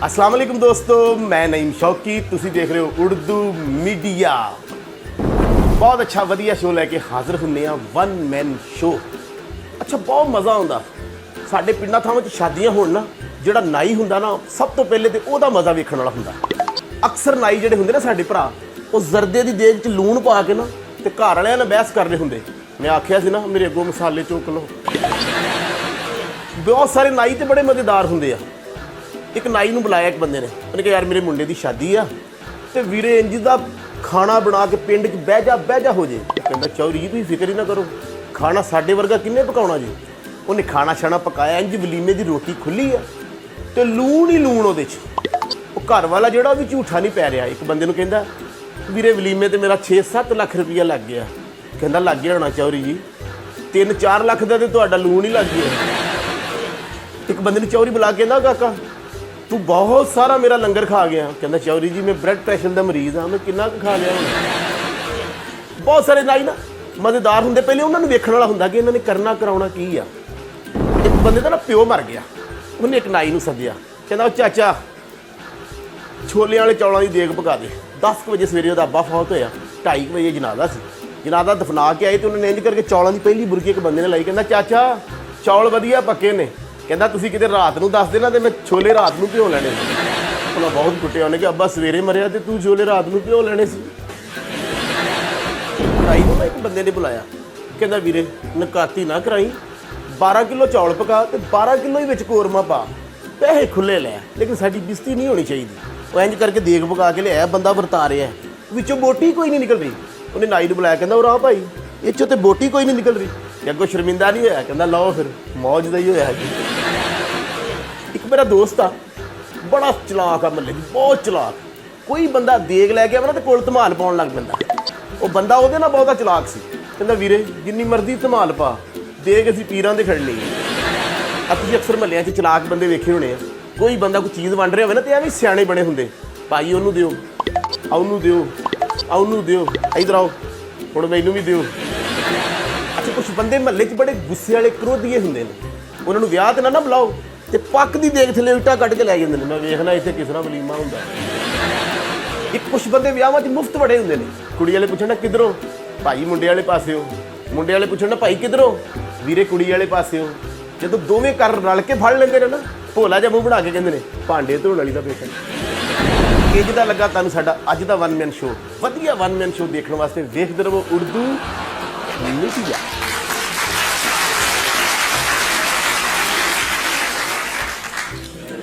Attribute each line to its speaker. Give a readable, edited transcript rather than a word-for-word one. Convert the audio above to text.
Speaker 1: अस्सलाम वालेकुम दोस्तों, मैं नईम शौकी, तुसी देख रहे हो उर्दू मीडिया। बहुत अच्छा वधिया शो लैके हाजिर हुन्ने आ, वन मैन शो। अच्छा बहुत मज़ा आउंदा। साडे पिंडां थावां 'च शादियां होण ना, जिहड़ा नाई हुंदा ना सब तो पहले ते ओहदा मज़ा वेखण वाला हुंदा। अक्सर नाई जिहड़े हुंदे ना साडे भरा, ਉਹ ਜ਼ਰਦੇ ਦੀ ਦੇਗ 'ਚ ਲੂਣ ਪਾ ਕੇ ਨਾ ਤੇ ਘਰ ਵਾਲਿਆਂ ਨਾਲ ਬਹਿਸ ਕਰਦੇ ਹੁੰਦੇ। ਮੈਂ ਆਖਿਆ ਸੀ ਨਾ ਮੇਰੇ ਅੱਗੋਂ ਮਸਾਲੇ ਚੁੱਕ ਲਓ। ਬਹੁਤ ਸਾਰੇ ਨਾਈ ਤੇ ਬੜੇ ਮਜ਼ੇਦਾਰ ਹੁੰਦੇ ਆ। ਇੱਕ ਨਾਈ ਨੂੰ ਬੁਲਾਇਆ ਇੱਕ ਬੰਦੇ ਨੇ, ਉਹਨੇ ਕਿਹਾ ਯਾਰ ਮੇਰੇ ਮੁੰਡੇ ਦੀ ਸ਼ਾਦੀ ਆ ਤੇ ਵੀਰੇ ਇੰਜ ਦਾ ਖਾਣਾ ਬਣਾ ਕੇ ਪਿੰਡ 'ਚ ਬਹਿ ਜਾ ਹੋ ਜੇ। ਕਹਿੰਦਾ ਚੌਧਰੀ ਜੀ ਤੁਸੀਂ ਫਿਕਰ ਹੀ ਨਾ ਕਰੋ, ਖਾਣਾ ਸਾਡੇ ਵਰਗਾ ਕਿੰਨੇ ਪਕਾਉਣਾ ਜੀ। ਉਹਨੇ ਖਾਣਾ ਛਾਣਾ ਪਕਾਇਆ, ਇੰਜ ਵਲੀਮੇ ਦੀ ਰੋਟੀ ਖੁੱਲੀ ਆ ਤੇ ਲੂਣ ਹੀ ਲੂਣ ਉਹਦੇ 'ਚ। ਉਹ ਘਰ ਵਾਲਾ ਜਿਹੜਾ ਵੀ ਝੂਠਾ ਨਹੀਂ ਪੈ ਰਿਹਾ। ਇੱਕ ਬੰਦੇ ਨੂੰ ਕਹਿੰਦਾ ਵੀਰੇ ਵਲੀਮੇ ਤੇ ਮੇਰਾ 6-7 ਲੱਖ ਰੁਪਈਆ ਲੱਗ ਗਿਆ। ਕਹਿੰਦਾ ਲੱਗ ਗਿਆ ਹੋਣਾ ਚੌਧਰੀ ਜੀ, 3-4 ਲੱਖ ਦਾ ਤੇ ਤੁਹਾਡਾ ਲੂਣ ਹੀ ਲੱਗ ਗਿਆ। ਇੱਕ ਬੰਦੇ ਨੂੰ ਚੌਧਰੀ ਬੁਲਾ ਕੇ ਕਹਿੰਦਾ ਕਾਕਾ ਤੂੰ ਬਹੁਤ ਸਾਰਾ ਮੇਰਾ ਲੰਗਰ ਖਾ ਗਿਆ। ਕਹਿੰਦਾ ਚੌਧਰੀ ਜੀ ਮੈਂ ਬਲੱਡ ਪ੍ਰੈਸ਼ਰ ਦਾ ਮਰੀਜ਼ ਹਾਂ, ਮੈਂ ਕਿੰਨਾ ਕੁ ਖਾ ਲਿਆ ਹੁਣ। ਬਹੁਤ ਸਾਰੇ ਨਾਈ ਨਾ ਮਜ਼ੇਦਾਰ ਹੁੰਦੇ, ਪਹਿਲੇ ਉਹਨਾਂ ਨੂੰ ਵੇਖਣ ਵਾਲਾ ਹੁੰਦਾ ਕਿ ਇਹਨਾਂ ਨੇ ਕਰਨਾ ਕਰਾਉਣਾ ਕੀ ਆ। ਇੱਕ ਬੰਦੇ ਦਾ ਨਾ ਪਿਓ ਮਰ ਗਿਆ, ਉਹਨੇ ਇੱਕ ਨਾਈ ਨੂੰ ਸੱਦਿਆ, ਕਹਿੰਦਾ ਉਹ ਚਾਚਾ ਛੋਲਿਆਂ ਵਾਲੇ ਚੌਲਾਂ ਦੀ ਦੇਗ ਪਕਾ ਦੇ। 10 ਵਜੇ ਸਵੇਰੇ ਉਹਦਾ ਅੱਬਾ ਫੌਤ ਹੋਇਆ, 2:30 ਵਜੇ ਜਨਾਜ਼ਾ ਸੀ। ਜਨਾਜ਼ਾ ਦਫਨਾ ਕੇ ਆਏ ਤੇ ਉਹਨਾਂ ਨੇ ਇੰਜ ਕਰਕੇ ਚੌਲਾਂ ਦੀ ਪਹਿਲੀ ਬੁਰਕੀ ਇੱਕ ਬੰਦੇ ਨੇ ਲਾਈ। ਕਹਿੰਦਾ ਚਾਚਾ ਚੌਲ ਵਧੀਆ ਪੱਕੇ ਨੇ। ਕਹਿੰਦਾ ਤੁਸੀਂ ਕਿਤੇ ਰਾਤ ਨੂੰ ਦੱਸ ਦੇਣਾ ਤੇ ਮੈਂ ਛੋਲੇ ਰਾਤ ਨੂੰ ਭਿਓ ਲੈਣੇ ਸੀ। ਉਹਨਾਂ ਬਹੁਤ ਕੁੱਟਿਆ, ਉਹਨੇ ਕਿ ਅੱਬਾ ਸਵੇਰੇ ਮਰਿਆ ਤੇ ਤੂੰ ਛੋਲੇ ਰਾਤ ਨੂੰ ਭਿਓ ਲੈਣੇ ਸੀ। ਨਾਈ ਨੂੰ ਇੱਕ ਬੰਦੇ ਨੇ ਬੁਲਾਇਆ, ਕਹਿੰਦਾ ਵੀਰੇ ਨਕਾਤੀ ਨਾ ਕਰਾਈ, 12 ਕਿਲੋ ਚੌਲ ਪਕਾ ਤੇ 12 ਕਿਲੋ ਹੀ ਵਿੱਚ ਕੋਰਮਾ ਪਾ, ਪੈਸੇ ਖੁੱਲੇ ਲੈ, ਲੇਕਿਨ ਸਾਡੀ ਬਿਸਤੀ ਨਹੀਂ ਹੋਣੀ ਚਾਹੀਦੀ। ਉਹ ਇੰਜ ਕਰਕੇ ਦੇਗ ਪਕਾ ਕੇ ਲਿਆਇਆ, ਬੰਦਾ ਵਰਤਾ ਰਿਹਾ, ਵਿੱਚੋਂ ਬੋਟੀ ਕੋਈ ਨਹੀਂ ਨਿਕਲ ਰਹੀ। ਉਹਨੇ ਨਾਈ ਨੂੰ ਬੁਲਾਇਆ, ਕਹਿੰਦਾ ਉਹ ਰਾਹ ਭਾਈ ਇਹ 'ਚੋਂ ਤੇ ਬੋਟੀ ਕੋਈ ਨਹੀਂ ਨਿਕਲ ਰਹੀ। ਤੇ ਅੱਗੋਂ ਸ਼ਰਮਿੰਦਾ ਨਹੀਂ ਹੋਇਆ, ਕਹਿੰਦਾ ਲਓ ਫਿਰ ਮੌਜ ਦਾ ਹੀ ਹੋਇਆ ਜੀ। ਇੱਕ ਮੇਰਾ ਦੋਸਤ ਆ, ਬੜਾ ਚਲਾਕ ਆ, ਮੱਲੇ ਦੀ ਬਹੁਤ ਚਲਾਕ। ਕੋਈ ਬੰਦਾ ਦੇਗ ਲੈ ਕੇ ਆਵੇ ਨਾ ਤੇ ਕੋਲ ਧਮਾਲ ਪਾਉਣ ਲੱਗ ਪੈਂਦਾ। ਉਹ ਬੰਦਾ ਉਹਦੇ ਨਾਲ ਬਹੁਤਾ ਚਲਾਕ ਸੀ। ਕਹਿੰਦਾ ਵੀਰੇ ਜਿੰਨੀ ਮਰਜ਼ੀ ਧਮਾਲ ਪਾ, ਦੇਗ ਅਸੀਂ ਪੀਰਾਂ ਦੇ ਖੜਨੀ ਆ। ਤੁਸੀਂ ਅਕਸਰ ਮਹੱਲਿਆਂ 'ਚ ਚਲਾਕ ਬੰਦੇ ਵੇਖੇ ਹੋਣੇ ਆ। ਕੋਈ ਬੰਦਾ ਕੋਈ ਚੀਜ਼ ਵੰਡ ਰਿਹਾ ਹੋਵੇ ਨਾ ਤੇ ਐਵੇਂ ਸਿਆਣੇ ਬਣੇ ਹੁੰਦੇ, ਭਾਈ ਉਹਨੂੰ ਦਿਓ, ਉਹਨੂੰ ਦਿਓ, ਉਹਨੂੰ ਦਿਓ, ਇੱਧਰ ਆਓ ਹੁਣ ਮੈਨੂੰ ਵੀ ਦਿਓ। ਅੱਛਾ ਕੁਛ ਬੰਦੇ ਮਹੱਲੇ 'ਚ ਬੜੇ ਗੁੱਸੇ ਵਾਲੇ ਕਰੋਧੀਏ ਹੁੰਦੇ ਨੇ, ਉਹਨਾਂ ਨੂੰ ਵਿਆਹ ਤੇ ਨਾ ਬੁਲਾਓ ਤੇ ਪੱਕ ਦੀ ਦੇਖ ਥੱਲੇ ਇੱਟਾਂ ਕੱਢ ਕੇ ਲੈ ਜਾਂਦੇ ਨੇ। ਮੈਂ ਵੇਖਣਾ ਇੱਥੇ ਕਿਸ ਤਰ੍ਹਾਂ ਵਲੀਮਾ ਹੁੰਦਾ। ਇੱਕ ਕੁਛ ਬੰਦੇ ਵਿਆਹਾਂ 'ਚ ਮੁਫਤ ਬੜੇ ਹੁੰਦੇ ਨੇ। ਕੁੜੀ ਵਾਲੇ ਪੁੱਛਣਾ ਕਿੱਧਰੋਂ, ਭਾਈ ਮੁੰਡੇ ਵਾਲੇ ਪਾਸਿਓ। ਮੁੰਡੇ ਵਾਲੇ ਪੁੱਛਣਾ ਭਾਈ ਕਿੱਧਰੋਂ, ਵੀਰੇ ਕੁੜੀ ਵਾਲੇ ਪਾਸਿਓ। ਜਦੋਂ ਦੋਵੇਂ ਘਰ ਰਲ ਕੇ ਫੜ ਲੈਂਦੇ ਨੇ ਨਾ, ਭੋਲਾ ਜਿਹਾ ਮੂੰਹ ਬਣਾ ਕੇ ਕਹਿੰਦੇ ਨੇ ਭਾਂਡੇ ਧੋਣ ਵਾਲੀ ਦਾ ਬੇਟਾ। ਇਹ ਜਿੱਦਾਂ ਲੱਗਾ ਤੁਹਾਨੂੰ ਸਾਡਾ ਅੱਜ ਦਾ ਵਨ ਮੈਨ ਸ਼ੋ, ਵਧੀਆ ਵਨ ਮੈਨ ਸ਼ੋ ਦੇਖਣ ਵਾਸਤੇ ਵੇਖਦੇ ਰਹੋ ਉਰਦੂ ਮੀਡੀਆ।